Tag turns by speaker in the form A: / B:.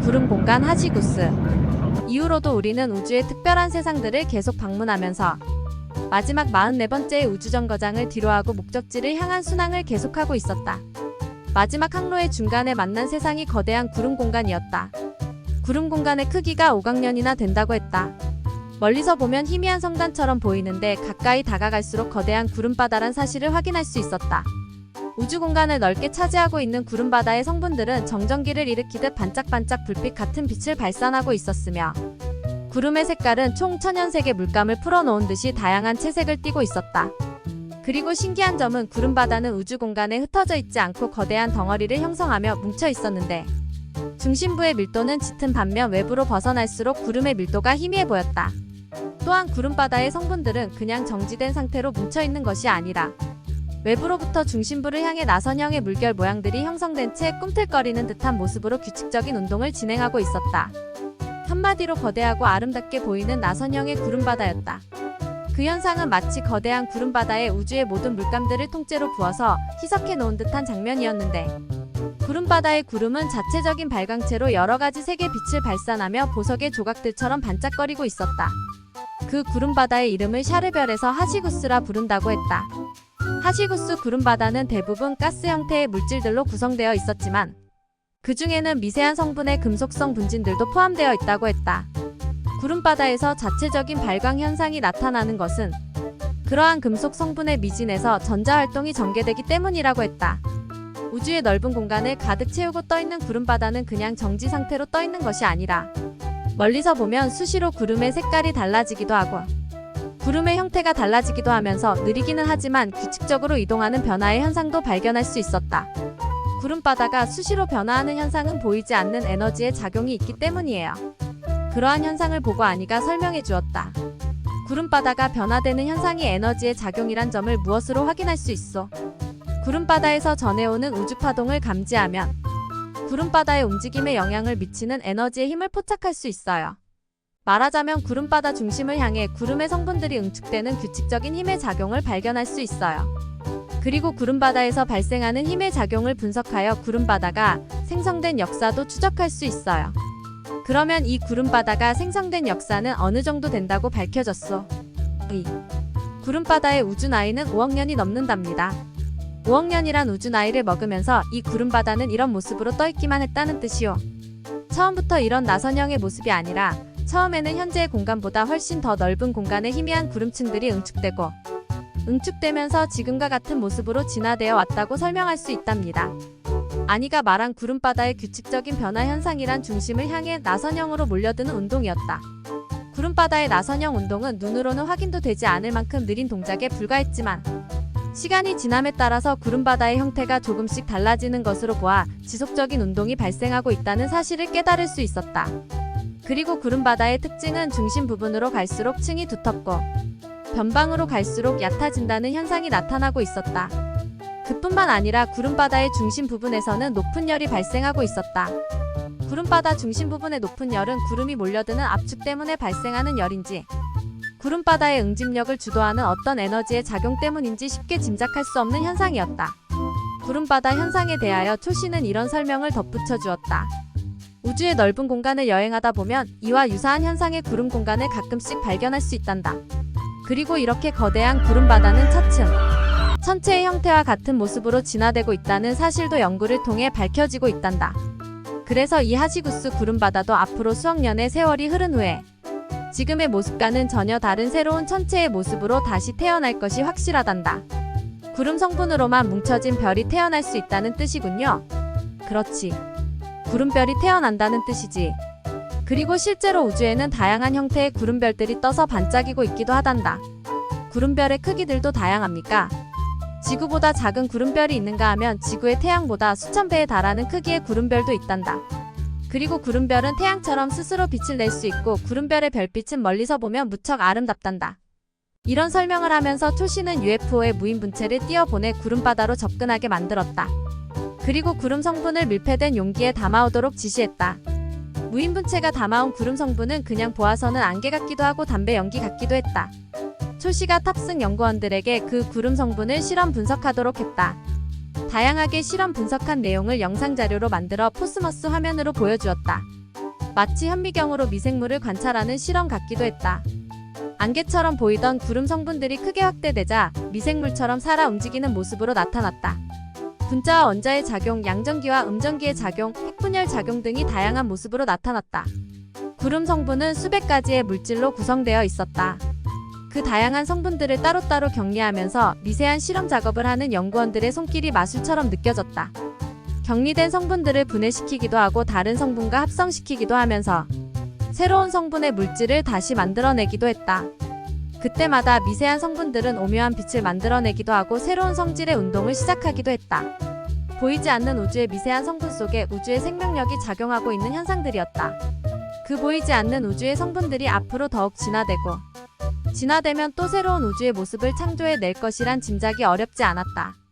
A: 구름 공간 하시구스. 이후로도 우리는 우주의 특별한 세상들을 계속 방문하면서 마지막 44번째의 우주정거장을 뒤로하고 목적지를 향한 순항을 계속하고 있었다. 마지막 항로의 중간에 만난 세상이 거대한 구름 공간이었다. 구름 공간의 크기가 5강년이나 된다고 했다. 멀리서 보면 희미한 성단처럼 보이는데 가까이 다가갈수록 거대한 구름바다란 사실을 확인할 수 있었다. 우주 공간을 넓게 차지하고 있는 구름바다의 성분들은 정전기를 일으키듯 반짝반짝 불빛 같은 빛을 발산하고 있었으며 구름의 색깔은 총 1000연색의 물감을 풀어놓은 듯이 다양한 채색을 띠고 있었다. 그리고 신기한 점은 구름바다는 우주 공간에 흩어져 있지 않고 거대한 덩어리를 형성하며 뭉쳐 있었는데 중심부의 밀도는 짙은 반면 외부로 벗어날수록 구름의 밀도가 희미해 보였다. 또한 구름바다의 성분들은 그냥 정지된 상태로 뭉쳐있는 것이 아니라 외부로부터 중심부를 향해 나선형의 물결 모양들이 형성된 채 꿈틀거리는 듯한 모습으로 규칙적인 운동을 진행하고 있었다. 한마디로 거대하고 아름답게 보이는 나선형의 구름바다였다. 그 현상은 마치 거대한 구름바다에 우주의 모든 물감들을 통째로 부어서 희석해 놓은 듯한 장면이었는데 구름바다의 구름은 자체적인 발광체로 여러가지 색의 빛을 발산하며 보석의 조각들처럼 반짝거리고 있었다. 그 구름바다의 이름을 샤르별에서 하시구스라 부른다고 했다. 하시구스 구름바다는 대부분 가스 형태의 물질들로 구성되어 있었지만 그 중에는 미세한 성분의 금속성 분진들도 포함되어 있다고 했다. 구름바다에서 자체적인 발광 현상이 나타나는 것은 그러한 금속 성분의 미진에서 전자활동이 전개되기 때문이라고 했다. 우주의 넓은 공간을 가득 채우고 떠있는 구름바다는 그냥 정지 상태로 떠있는 것이 아니라 멀리서 보면 수시로 구름의 색깔이 달라지기도 하고 구름의 형태가 달라지기도 하면서 느리기는 하지만 규칙적으로 이동하는 변화의 현상도 발견할 수 있었다. 구름바다가 수시로 변화하는 현상은 보이지 않는 에너지의 작용이 있기 때문이에요. 그러한 현상을 보고 아니가 설명해 주었다. 구름바다가 변화되는 현상이 에너지의 작용이란 점을 무엇으로 확인할 수 있어? 구름바다에서 전해오는 우주파동을 감지하면 구름바다의 움직임에 영향을 미치는 에너지의 힘을 포착할 수 있어요. 말하자면 구름바다 중심을 향해 구름의 성분들이 응축되는 규칙적인 힘의 작용을 발견할 수 있어요. 그리고 구름바다에서 발생하는 힘의 작용을 분석하여 구름바다가 생성된 역사도 추적할 수 있어요. 그러면 이 구름바다가 생성된 역사는 어느 정도 된다고 밝혀졌어. 구름바다의 우주 나이는 5억 년이 넘는답니다. 5억 년이란 우주 나이를 먹으면서 이 구름바다는 이런 모습으로 떠있기만 했다는 뜻이요. 처음부터 이런 나선형의 모습이 아니라 처음에는 현재의 공간보다 훨씬 더 넓은 공간에 희미한 구름층들이 응축되면서 지금과 같은 모습으로 진화되어 왔다고 설명할 수 있답니다. 아니가 말한 구름바다의 규칙적인 변화 현상이란 중심을 향해 나선형으로 몰려드는 운동이었다. 구름바다의 나선형 운동은 눈으로는 확인도 되지 않을 만큼 느린 동작에 불과했지만 시간이 지남에 따라서 구름바다의 형태가 조금씩 달라지는 것으로 보아 지속적인 운동이 발생하고 있다는 사실을 깨달을 수 있었다. 그리고 구름바다의 특징은 중심 부분으로 갈수록 층이 두텁고 변방으로 갈수록 얕아진다는 현상이 나타나고 있었다. 그뿐만 아니라 구름바다의 중심 부분에서는 높은 열이 발생하고 있었다. 구름바다 중심 부분의 높은 열은 구름이 몰려드는 압축 때문에 발생하는 열인지 구름바다의 응집력을 주도하는 어떤 에너지의 작용 때문인지 쉽게 짐작할 수 없는 현상이었다. 구름바다 현상에 대하여 초시는 이런 설명을 덧붙여 주었다. 우주의 넓은 공간을 여행하다 보면 이와 유사한 현상의 구름 공간을 가끔씩 발견할 수 있단다. 그리고 이렇게 거대한 구름바다는 차츰 천체의 형태와 같은 모습으로 진화되고 있다는 사실도 연구를 통해 밝혀지고 있단다. 그래서 이 하시구스 구름바다도 앞으로 수억 년의 세월이 흐른 후에 지금의 모습과는 전혀 다른 새로운 천체의 모습으로 다시 태어날 것이 확실하단다. 구름 성분으로만 뭉쳐진 별이 태어날 수 있다는 뜻이군요. 그렇지. 구름별이 태어난다는 뜻이지. 그리고 실제로 우주에는 다양한 형태의 구름별들이 떠서 반짝이고 있기도 하단다. 구름별의 크기들도 다양합니까? 지구보다 작은 구름별이 있는가 하면 지구의 태양보다 수천 배에 달하는 크기의 구름별도 있단다. 그리고 구름별은 태양처럼 스스로 빛을 낼 수 있고 구름별의 별빛은 멀리서 보면 무척 아름답단다. 이런 설명을 하면서 초시는 UFO의 무인 분체를 띄어보내 구름바다로 접근하게 만들었다. 그리고 구름 성분을 밀폐된 용기에 담아오도록 지시했다. 무인 분체가 담아온 구름 성분은 그냥 보아서는 안개 같기도 하고 담배 연기 같기도 했다. 초시가 탑승 연구원들에게 그 구름 성분을 실험 분석하도록 했다. 다양하게 실험 분석한 내용을 영상 자료로 만들어 포스머스 화면으로 보여주었다. 마치 현미경으로 미생물을 관찰하는 실험 같기도 했다. 안개처럼 보이던 구름 성분들이 크게 확대되자 미생물처럼 살아 움직이는 모습으로 나타났다. 분자와 원자의 작용, 양전기와 음전기의 작용, 핵분열 작용 등이 다양한 모습으로 나타났다. 구름 성분은 수백 가지의 물질로 구성되어 있었다. 그 다양한 성분들을 따로따로 격리하면서 미세한 실험 작업을 하는 연구원들의 손길이 마술처럼 느껴졌다. 격리된 성분들을 분해시키기도 하고 다른 성분과 합성시키기도 하면서 새로운 성분의 물질을 다시 만들어내기도 했다. 그때마다 미세한 성분들은 오묘한 빛을 만들어내기도 하고 새로운 성질의 운동을 시작하기도 했다. 보이지 않는 우주의 미세한 성분 속에 우주의 생명력이 작용하고 있는 현상들이었다. 그 보이지 않는 우주의 성분들이 앞으로 더욱 진화되고 진화되면 또 새로운 우주의 모습을 창조해낼 것이란 짐작이 어렵지 않았다.